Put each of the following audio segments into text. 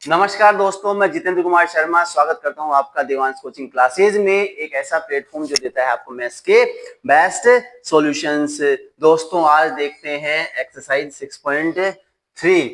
नमस्कार दोस्तों, मैं जितेंद्र कुमार शर्मा स्वागत करता हूं आपका देवांश कोचिंग क्लासेज में, एक ऐसा प्लेटफॉर्म जो देता है आपको मैथ्स के बेस्ट सॉल्यूशंस। दोस्तों आज देखते हैं एक्सरसाइज 6.3।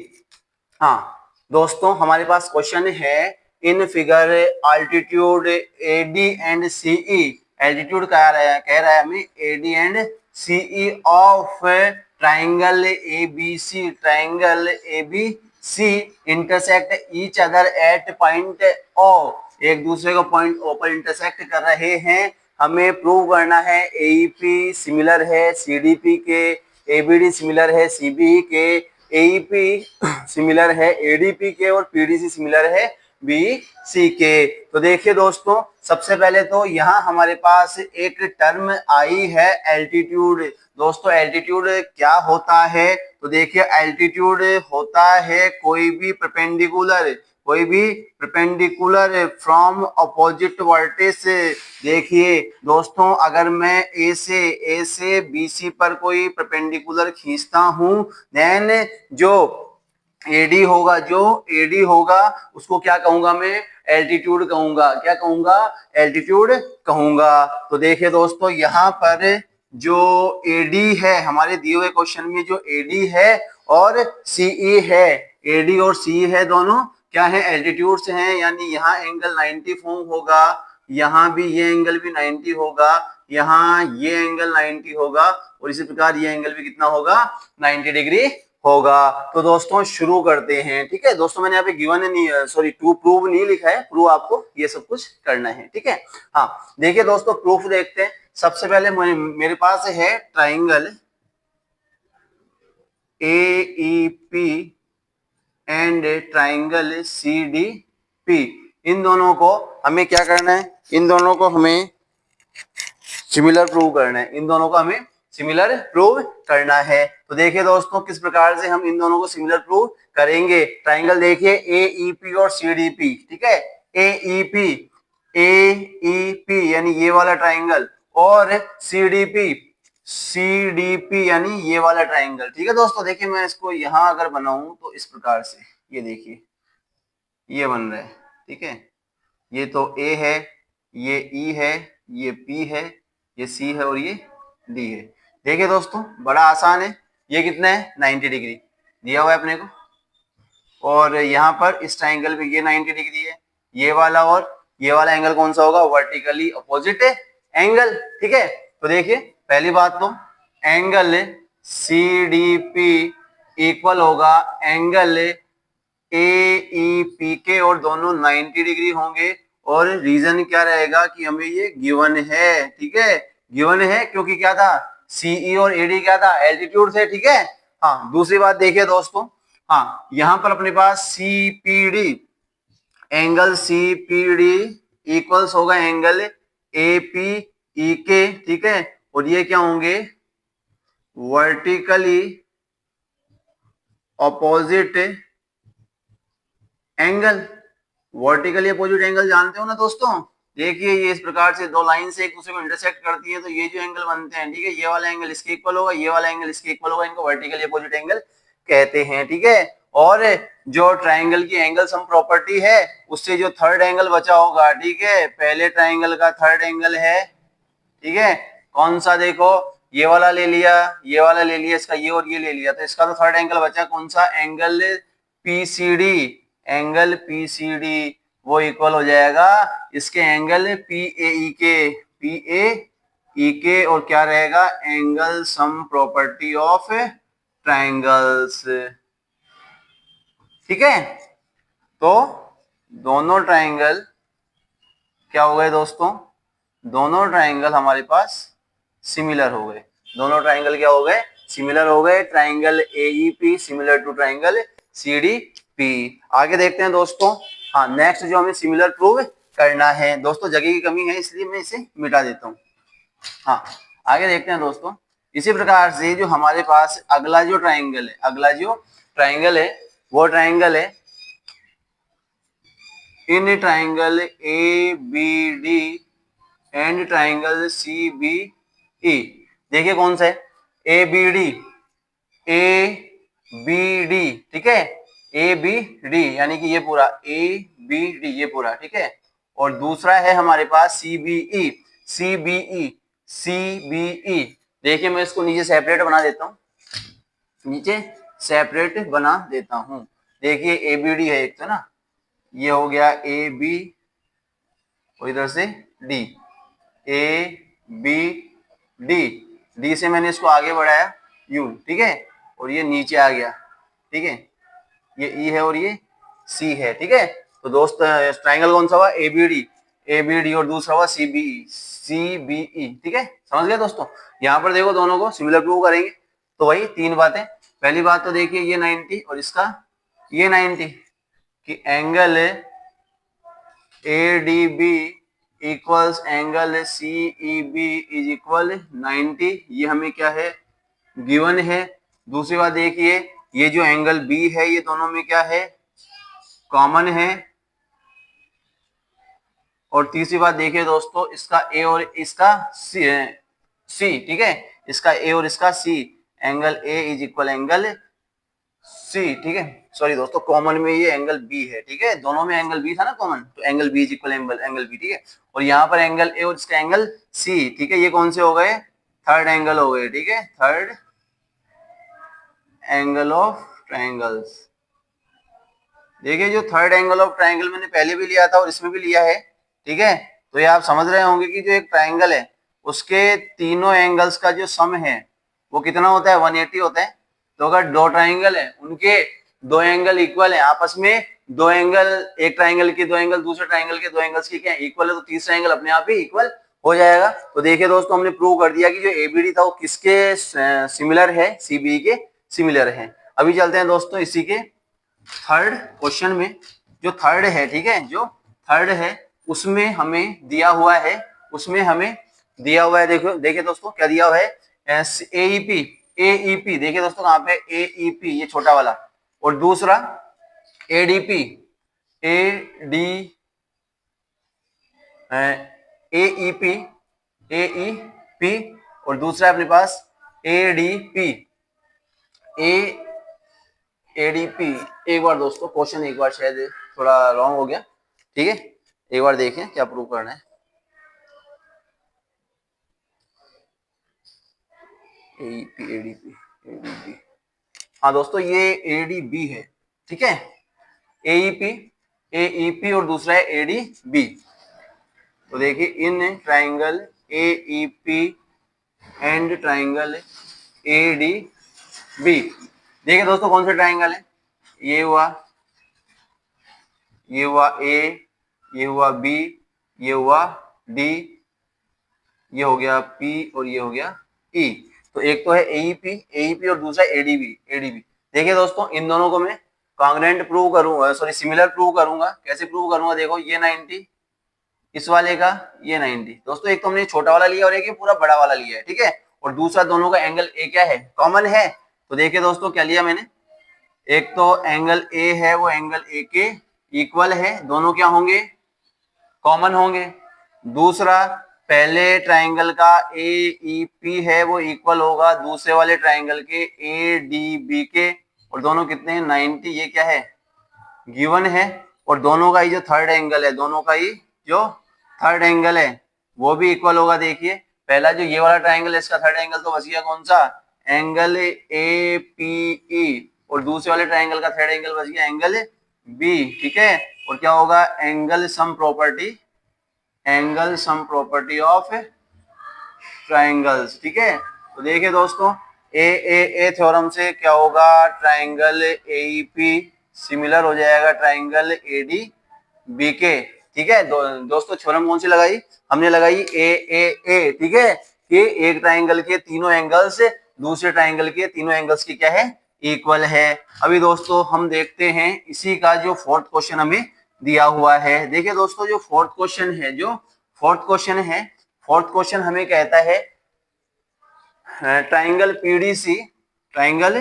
हाँ दोस्तों, हमारे पास क्वेश्चन है in figure altitude AD and CE. Altitude कह रहा है हमें AD and CE of triangle ABC. Triangle ABC intersect each other at point O. एक दूसरे को पॉइंट ओ पर इंटरसेक्ट कर रहे हैं। हमें प्रूव करना है एईपी सिमिलर है सीडीपी के, एबीडी सिमिलर है सीबीई के, एईपी सिमिलर है एडीपी के और पीडीसी सिमिलर है बीसी के। तो देखिए दोस्तों, सबसे पहले तो यहाँ हमारे पास एक टर्म आई है एल्टीट्यूड। दोस्तों एल्टीट्यूड क्या होता है? तो देखिए एल्टीट्यूड होता है कोई भी परपेंडिकुलर फ्रॉम अपोजिट वर्टिस। देखिए दोस्तों, अगर मैं ए से बीसी पर कोई परपेंडिकुलर खींचता हूं, देन जो एडी होगा उसको क्या कहूंगा मैं? एल्टीट्यूड कहूंगा। क्या कहूंगा? एल्टीट्यूड कहूंगा। तो देखिए दोस्तों, यहाँ पर जो एडी है हमारे दिए हुए क्वेश्चन में, जो एडी है और सीई है, एडी और सी है, दोनों क्या है? एल्टीट्यूड से हैं। यानी यहाँ एंगल 90 फॉर्म होगा, यहाँ भी ये एंगल भी 90 होगा, यहाँ ये एंगल 90 होगा और इसी प्रकार ये एंगल भी कितना होगा? 90 डिग्री होगा। तो दोस्तों शुरू करते हैं। ठीक है दोस्तों, मैंने यहाँ पे गिवन नहीं, सॉरी टू प्रूव नहीं लिखा है, प्रूव आपको ये सब कुछ करना है। ठीक है, हाँ देखिए दोस्तों, प्रूफ देखते हैं। सबसे पहले मेरे पास है triangle AEP and triangle CDP. इन दोनों को हमें क्या करना है? इन दोनों को हमें सिमिलर प्रूव करना है। इन दोनों को हमें सिमिलर प्रूव करना है। तो देखिए दोस्तों, किस प्रकार से हम इन दोनों को सिमिलर प्रूव करेंगे। ट्राइंगल देखिए एईपी और सीडीपी। ठीक है, एईपी यानी ये वाला ट्राइंगल और सीडीपी यानी ये वाला ट्राइंगल। ठीक है दोस्तों, देखिए मैं इसको यहां अगर बनाऊं तो इस प्रकार से ये देखिए ये बन रहा है। ठीक है, ये तो ए है, ये ई है, ये पी है, ये सी है और ये डी है। देखिए दोस्तों, बड़ा आसान है। ये कितना है? 90 डिग्री दिया हुआ है अपने को। और यहाँ पर इस ट्राइंगल में ये 90 डिग्री है, ये वाला और ये वाला एंगल कौन सा होगा? Vertically opposite angle. ठीक है, तो देखिए पहली बात तो एंगल सीडीपी इक्वल होगा एंगल एईपी के और दोनों 90 डिग्री होंगे। और रीजन क्या रहेगा कि हमें ये गिवन है। ठीक है, गिवन है क्योंकि क्या था? सीई और एडी क्या था? एल्टीट्यूड थे। ठीक है, हाँ दूसरी बात देखिए दोस्तों, हाँ यहां पर अपने पास सीपीडी, एंगल सीपीडी इक्वल्स होगा एंगल एपीई के। ठीक है, और ये क्या होंगे? Vertically opposite angle. Vertically opposite angle जानते हो ना दोस्तों? देखिए ये इस प्रकार से दो लाइन से एक दूसरे को इंटरसेक्ट करती है, तो ये जो एंगल बनते हैं, ठीक है, ये वाला एंगल इसके इक्वल होगा, ये वाला एंगल इसके इक्वल होगा, इनको वर्टिकली अपोजिट एंगल कहते हैं। ठीक है, और जो ट्राइंगल की एंगल सम प्रॉपर्टी है, उससे जो थर्ड एंगल बचा होगा, ठीक है, पहले ट्राइंगल का थर्ड एंगल है, ठीक है, कौन सा? देखो ये वाला ले लिया, ये वाला ले लिया, इसका ये और ये ले लिया, तो इसका तो थर्ड एंगल बचा कौन सा? Angle PCD. एंगल पीसीडी वो इक्वल हो जाएगा इसके एंगल पीएई के और क्या रहेगा? Angle sum property of triangles. ठीक है, तो दोनों ट्राइंगल क्या हो गए दोस्तों? दोनों ट्राइंगल हमारे पास सिमिलर हो गए। दोनों ट्राइंगल क्या हो गए? सिमिलर हो गए। Triangle AEP similar to triangle CDP. आगे देखते हैं दोस्तों। हाँ, नेक्स्ट जो हमें सिमिलर प्रूव करना है दोस्तों, जगह की कमी है इसलिए मैं इसे मिटा देता हूँ। हाँ, आगे देखते हैं दोस्तों। इसी प्रकार से जो हमारे पास अगला जो ट्राइंगल है, वो ट्राइंगल है in triangle A B D and triangle C B E. देखिए कौन सा है? A B D. ठीक है, ए बी डी, यानी कि ये पूरा ए बी डी ये पूरा, ठीक है। और दूसरा है हमारे पास C B E, C B E, C B E. देखिए मैं इसको नीचे सेपरेट बना देता हूँ, नीचे सेपरेट बना देता हूँ। देखिए ए बी डी है एक तो ना, ये हो गया ए बी और इधर से D, A B D, D से मैंने इसको आगे बढ़ाया यू, ठीक है, और ये नीचे आ गया, ठीक है, ये ई है और ये सी है, ठीक है। तो दोस्त ट्राइंगल कौन सा हुआ, A B D, A B D, और दूसरा हुआ सी बी ई, सी बी ई, ठीक है, समझ गए दोस्तों। यहाँ पर देखो दोनों को सिमिलर प्रूव करेंगे, तो वही तीन बातें। पहली बात तो देखिए ये 90 और इसका ये 90 कि angle A D B equals angle C E B is equal 90, ये हमें क्या है, गिवन है। दूसरी बात देखिए ये जो एंगल बी है ये दोनों में क्या है, कॉमन है। और तीसरी बात देखिए दोस्तों, इसका ए और इसका सी, ठीक है, इसका ए और इसका C, angle A is equal angle C, ठीक है। सॉरी दोस्तों, कॉमन में ये एंगल बी है, ठीक है, दोनों में एंगल बी था ना कॉमन, तो angle B is equal angle B, ठीक है। और यहाँ पर एंगल ए और इसका एंगल सी, ठीक है, ये कौन से हो गए, थर्ड एंगल हो गए, ठीक है, थर्ड एंगल ऑफ ट्रायंगल्स। देखिए जो थर्ड एंगल ऑफ ट्रायंगल मैंने पहले भी लिया था और इसमें भी लिया है, ठीक है। तो ये आप समझ रहे होंगे कि जो एक ट्रायंगल है उसके तीनों एंगल्स का जो सम है वो कितना होता है, 180 होता है। तो अगर दो ट्रायंगल है, उनके दो एंगल इक्वल है आपस में, दो एंगल, एक ट्रायंगल के दो एंगल दूसरे ट्रायंगल के दो एंगल्स की क्या इक्वल है, तो तीसरा एंगल अपने आप ही इक्वल हो जाएगा। तो देखिए दोस्तों हमने प्रूव कर दिया कि जो एबीडी था वो किसके सिमिलर है, सीबी के सिमिलर है। अभी चलते हैं दोस्तों इसी के थर्ड क्वेश्चन में। जो थर्ड है, ठीक है, जो थर्ड है उसमें हमें दिया हुआ है, उसमें हमें दिया हुआ है, देखो देखिए दोस्तों क्या दिया हुआ है, एईपी, एईपी देखिए दोस्तों कहाँ पे, एईपी ये छोटा वाला, और दूसरा एडीपी, एडी एईपी, एईपी, और दूसरा है अपने पास एडीपी, एडीपी। एक बार दोस्तों क्वेश्चन एक बार शायद थोड़ा रॉन्ग हो गया, ठीक है, एक बार देखें क्या प्रूव करना है। एईपी, एडीपी, एडीपी, हाँ दोस्तों ये एडीबी है, ठीक है, एईपी, एईपी और दूसरा है एडीबी। तो देखिए in triangle AEP and triangle ADB, देखिए दोस्तों कौन सा ट्राइंगल है, ये हुआ, ये हुआ ए, ये हुआ बी, ये हुआ डी, ये हो गया पी और ये हो गया ई। तो एक तो है एईपी, एईपी और दूसरा एडीबी, एडीबी। देखिए दोस्तों इन दोनों को मैं कांग्रेंट प्रूव करूंगा, सॉरी सिमिलर प्रूव करूंगा। कैसे प्रूव करूंगा, देखो ये 90 इस वाले का, ये 90 दोस्तों, एक तो हमने छोटा वाला लिया और एक ये पूरा बड़ा वाला लिया है, ठीक है, और दूसरा दोनों का एंगल ए क्या है, कॉमन है। तो देखिए दोस्तों क्या लिया मैंने, एक तो एंगल ए है वो एंगल ए के इक्वल है, दोनों क्या होंगे, कॉमन होंगे। दूसरा पहले ट्राइंगल का एईपी है वो इक्वल होगा दूसरे वाले ट्राइंगल के एडीबी के, और दोनों कितने हैं 90, ये क्या है गिवन है। और दोनों का ही जो थर्ड एंगल है, दोनों का ही जो थर्ड एंगल है वो भी इक्वल होगा। देखिए पहला जो ये वाला ट्राइंगल है इसका थर्ड एंगल तो बच गया कौन सा, एंगल एपीई, और दूसरे वाले ट्राइंगल का थर्ड एंगल बच गया एंगल बी, ठीक है। और क्या होगा, angle sum property, angle sum property of triangles, ठीक है। तो देखिए दोस्तों ए थ्योरम से क्या होगा, ट्राइंगल एईपी सिमिलर हो जाएगा ट्राइंगल एडीबी के, ठीक है। दोस्तों थ्योरम कौन सी लगाई, हमने लगाई ए, ठीक है, कि एक ट्राइंगल के तीनों एंगल्स दूसरे ट्राइंगल के तीनों एंगल्स की क्या है, इक्वल है। अभी दोस्तों हम देखते हैं इसी का जो फोर्थ क्वेश्चन हमें दिया हुआ है। देखिए दोस्तों जो फोर्थ क्वेश्चन है, जो फोर्थ क्वेश्चन है, फोर्थ क्वेश्चन हमें कहता है triangle PDC, triangle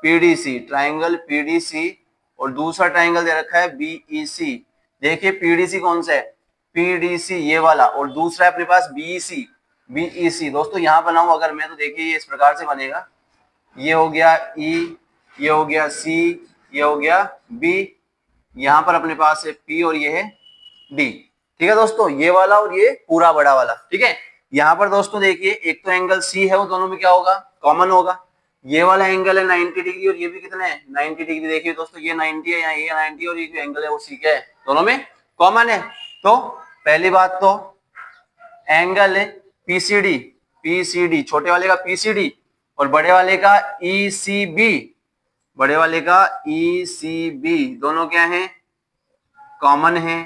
PDC, triangle PDC, और दूसरा ट्राइंगल दे रखा है बीईसी। देखिए पीडीसी कौन सा है, पीडीसी ये वाला, और दूसरा है अपने पास बीईसी, बीईसी। दोस्तों यहां बनाऊं अगर मैं, तो देखिए ये इस प्रकार से बनेगा, ये हो गया ई, ये हो गया सी, ये हो गया बी, यहाँ पर अपने पास है पी और ये है डी। ठीक है दोस्तों, ये वाला और ये पूरा बड़ा वाला। ठीक है, यहाँ पर दोस्तों देखिए एक तो एंगल सी है, वो दोनों में क्या होगा, कॉमन होगा। ये वाला एंगल है 90 डिग्री और ये भी कितना है 90 डिग्री। देखिए दोस्तों ये 90 है, यहाँ ये 90 और ये जो एंगल है वो सी क्या है, दोनों में कॉमन है। तो पहली बात तो एंगल पीसीडी, पीसीडी छोटे वाले का पीसीडी और बड़े वाले का ईसीबी, बड़े वाले का ईसीबी दोनों क्या है, कॉमन है।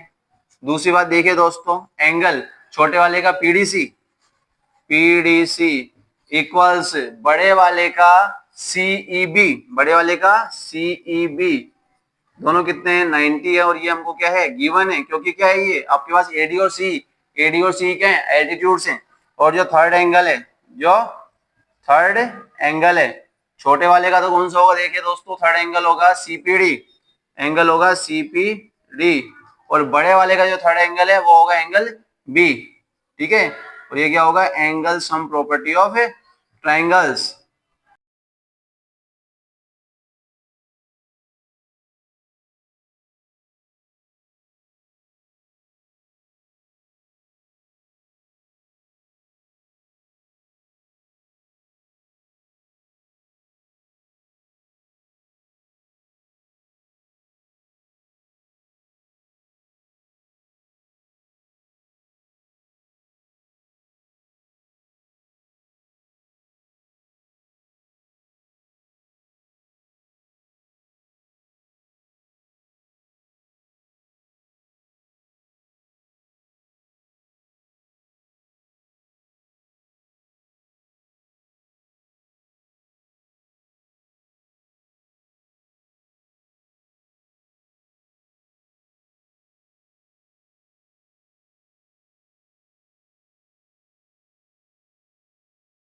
दूसरी बात देखिए दोस्तों, एंगल छोटे वाले का पीडीसी, पीडीसी इक्वल्स बड़े वाले का सीईबी, बड़े वाले का सीईबी, दोनों कितने हैं 90 है और ये हमको क्या है गिवन है, क्योंकि क्या है ये आपके पास एडी और सी, एडी और सी क्या है एल्टीट्यूड्स हैं। और जो थर्ड एंगल है, जो थर्ड एंगल है छोटे वाले का तो कौन सा होगा, देखिए दोस्तों थर्ड एंगल होगा सीपीडी, एंगल होगा सीपीडी और बड़े वाले का जो थर्ड एंगल है वो होगा एंगल बी। ठीक है, और ये क्या होगा angle sum property of triangles.